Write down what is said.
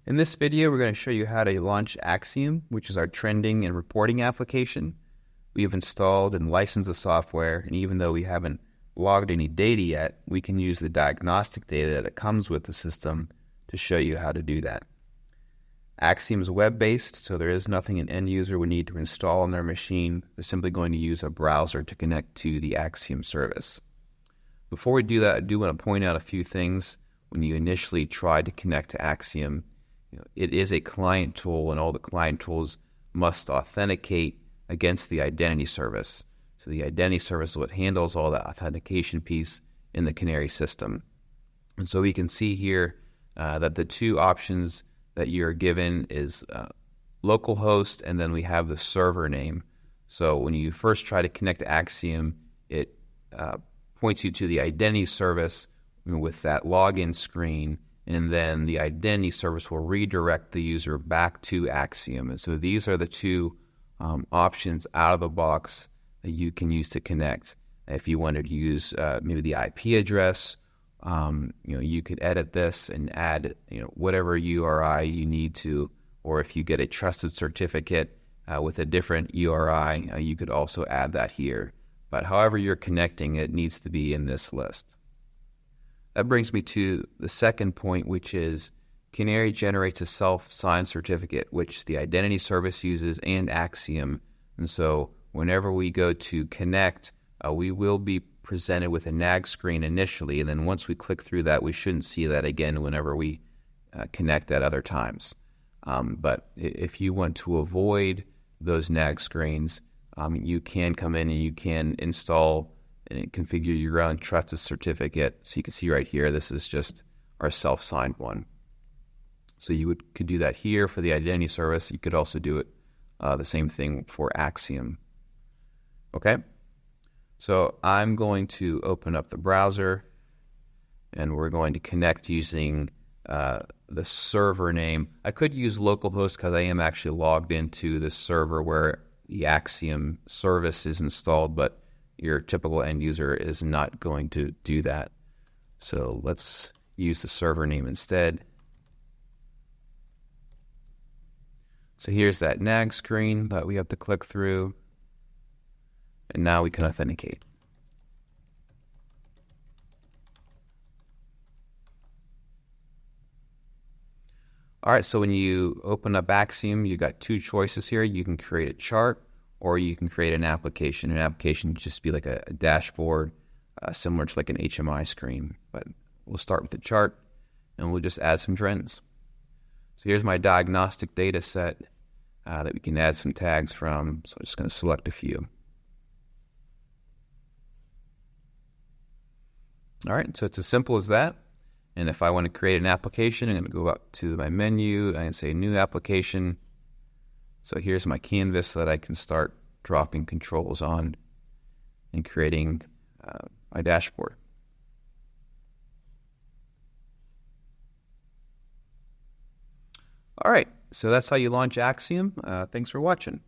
In this video, we're going to show you how to launch Axiom, which is our trending and reporting application. We have installed and licensed the software, and even though we haven't logged any data yet, we can use the diagnostic data that comes with the system to show you how to do that. Axiom is web-based, so there is nothing an end user would need to install on their machine. They're simply going to use a browser to connect to the Axiom service. Before we do that, I do want to point out a few things. When you initially try to connect to Axiom, it is a client tool, and all the client tools must authenticate against the identity service. So the identity service is what handles all the authentication piece in the Canary system. And so we can see here that the two options that you're given is localhost, and then we have the server name. So when you first try to connect to Axiom, it points you to the identity service with that login screen, and then the identity service will redirect the user back to Axiom. And so these are the two options out of the box that you can use to connect. If you wanted to use maybe the IP address, you could edit this and add whatever URI you need to, or if you get a trusted certificate with a different URI, you could also add that here. But however you're connecting, it needs to be in this list. That brings me to the second point, which is Canary generates a self-signed certificate, which the identity service uses, and Axiom. And so whenever we go to connect, we will be presented with a nag screen initially, and then once we click through that, we shouldn't see that again whenever we connect at other times. But if you want to avoid those nag screens, you can come in and you can install and configure your own trusted certificate. So you can see right here, this is just our self-signed one. So you could do that here for the identity service. You could also do it the same thing for Axiom. Okay, so I'm going to open up the browser, and we're going to connect using the server name. I could use localhost because I am actually logged into the server where the Axiom service is installed, but your typical end user is not going to do that. So let's use the server name instead. So here's that nag screen that we have to click through, and now we can authenticate. All right, so when you open up Axiom, you got two choices here. You can create a chart, or you can create an application. An application would just be like a dashboard, similar to like an HMI screen. But we'll start with the chart, and we'll just add some trends. So here's my diagnostic data set that we can add some tags from. So I'm just going to select a few. All right, so it's as simple as that. And if I want to create an application, I'm going to go up to my menu and say New Application. So here's my canvas that I can start dropping controls on and creating my dashboard. All right, so that's how you launch Axiom. Thanks for watching.